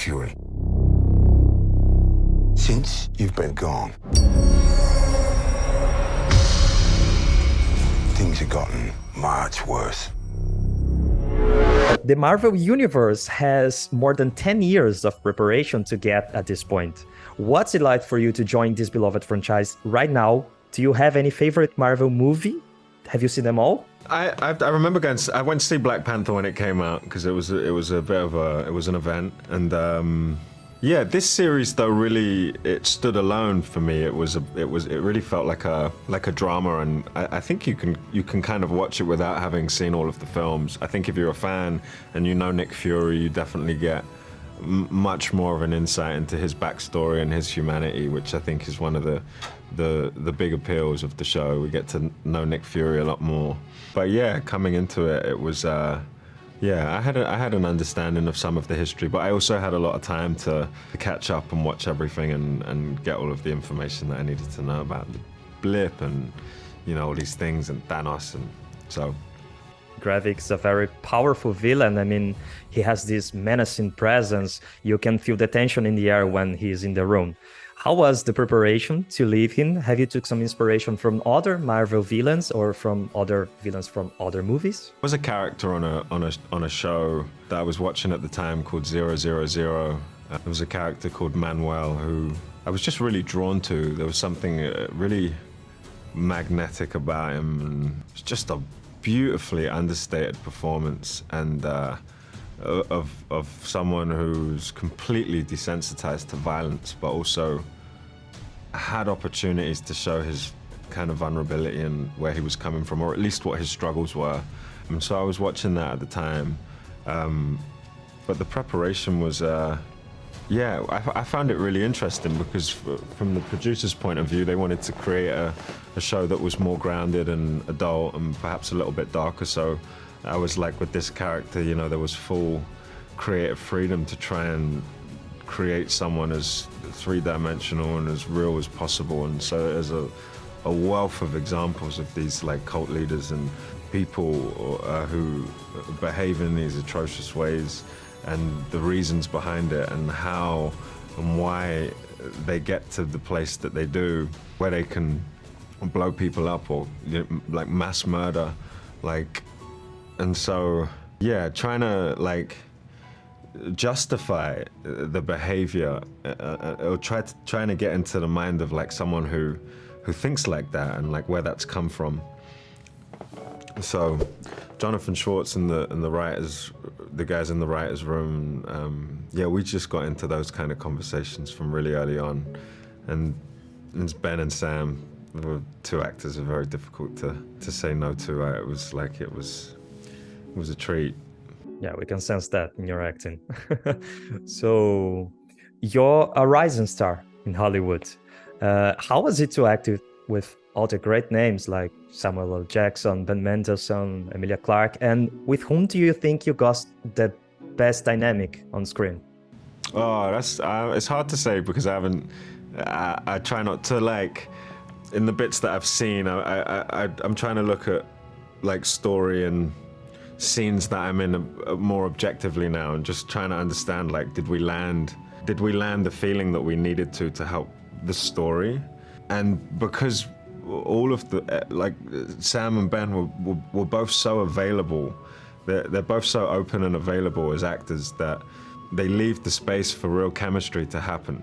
Fury. Since you've been gone, things have gotten much worse. The Marvel Universe has more than 10 years of preparation to get at this point. What's it like for you to join this beloved franchise right now? Do you have any favorite Marvel movie? Have you seen them all? I remember I went to see Black Panther when it came out because it was an event, and yeah, this series though really it stood alone for me. It really felt like a drama, and I think you can kind of watch it without having seen all of the films. I think if you're a fan and you know Nick Fury, you definitely get much more of an insight into his backstory and his humanity, which I think is one of the big appeals of the show. We get to know Nick Fury a lot more. But yeah, coming into it, it was yeah, I had an understanding of some of the history, but I also had a lot of time to catch up and watch everything and get all of the information that I needed to know about the blip and, you know, all these things and Thanos, and so. Gravik is a very powerful villain. I mean, he has this menacing presence. You can feel the tension in the air when he's in the room. How was the preparation to leave him? Have you took some inspiration from other Marvel villains or from other villains from other movies? There was a character on a show that I was watching at the time called 000. There was a character called Manuel who I was just really drawn to. There was something really magnetic about him, and it was just a beautifully understated performance, and of someone who's completely desensitized to violence, but also had opportunities to show his kind of vulnerability and where he was coming from, or at least what his struggles were. And so I was watching that at the time, but the preparation was, yeah, I found it really interesting because from the producer's point of view, they wanted to create a show that was more grounded and adult and perhaps a little bit darker. So I was like, with this character, you know, there was full creative freedom to try and create someone as three-dimensional and as real as possible. And so there's a wealth of examples of these like cult leaders and people who behave in these atrocious ways, and the reasons behind it, and how and why they get to the place that they do, where they can blow people up or, you know, like mass murder, like. And so, yeah, trying to like justify the behavior, or trying to get into the mind of like someone who thinks like that and like where that's come from. So, Jonathan Schwartz and the writers, the guys in the writers' room, yeah, we just got into those kind of conversations from really early on, and it's Ben and Sam, the two actors, are very difficult to say no to. It was like it was a treat. Yeah, we can sense that in your acting. So, you're a rising star in Hollywood. How was it to act with all the great names like Samuel L. Jackson, Ben Mendelsohn, Emilia Clarke, and with whom do you think you got the best dynamic on screen? Oh, that's it's hard to say because I haven't. I try not to, like, in the bits that I've seen. I'm trying to look at like story and scenes that I'm in more objectively now, and just trying to understand, like, did we land the feeling that we needed to help the story? And because all of the like Sam and Ben were both so available, they're both so open and available as actors that they leave the space for real chemistry to happen.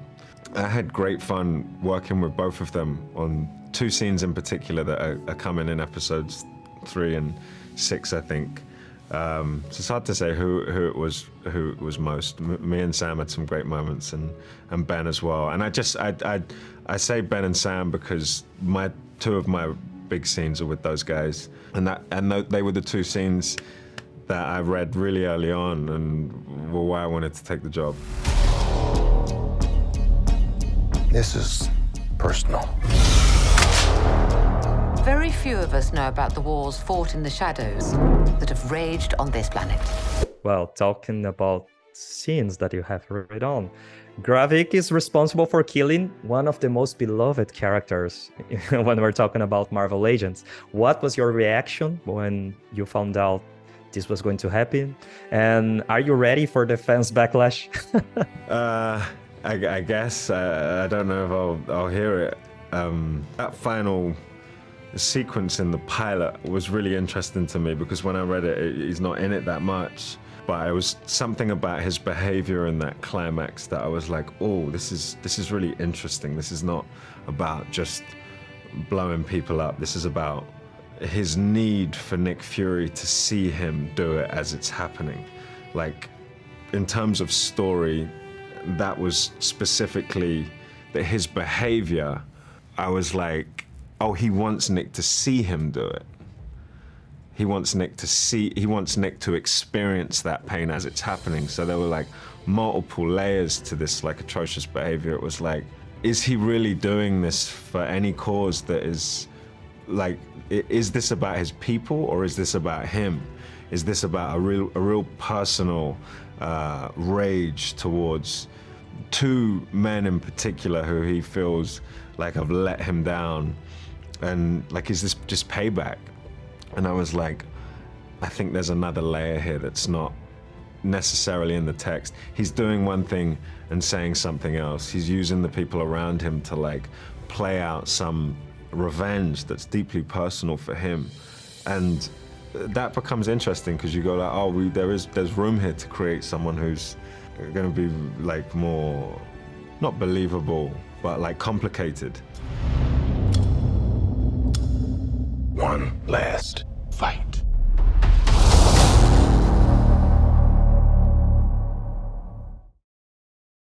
I had great fun working with both of them on two scenes in particular that are coming in episodes 3 and 6, I think. So it's hard to say who it was most. Me and Sam had some great moments, and Ben as well. And I say Ben and Sam because two of my big scenes are with those guys, and they were the two scenes that I read really early on and were why I wanted to take the job. This is personal. Very few of us know about the wars fought in the shadows that have raged on this planet. Well, talking about scenes that you have read on, Gravik is responsible for killing one of the most beloved characters when we're talking about Marvel agents. What was your reaction when you found out this was going to happen. And are you ready for the fans backlash? I guess. I don't know if I'll hear it. That final sequence in the pilot was really interesting to me because when I read it, he's not in it that much. But it was something about his behavior in that climax that I was like, oh, this is really interesting. This is not about just blowing people up. This is about his need for Nick Fury to see him do it as it's happening. Like, in terms of story, that was specifically that his behavior, I was like, oh, he wants Nick to see him do it. He wants Nick to experience that pain as it's happening. So there were like multiple layers to this like atrocious behavior. It was like, is he really doing this for any cause that is like, is this about his people or is this about him? Is this about a real personal rage towards two men in particular who he feels like have let him down? And like, is this just payback? And I was like, I think there's another layer here that's not necessarily in the text. He's doing one thing and saying something else. He's using the people around him to like play out some revenge that's deeply personal for him. And that becomes interesting because you go like, oh, there's room here to create someone who's gonna be like more, not believable, but like complicated. One last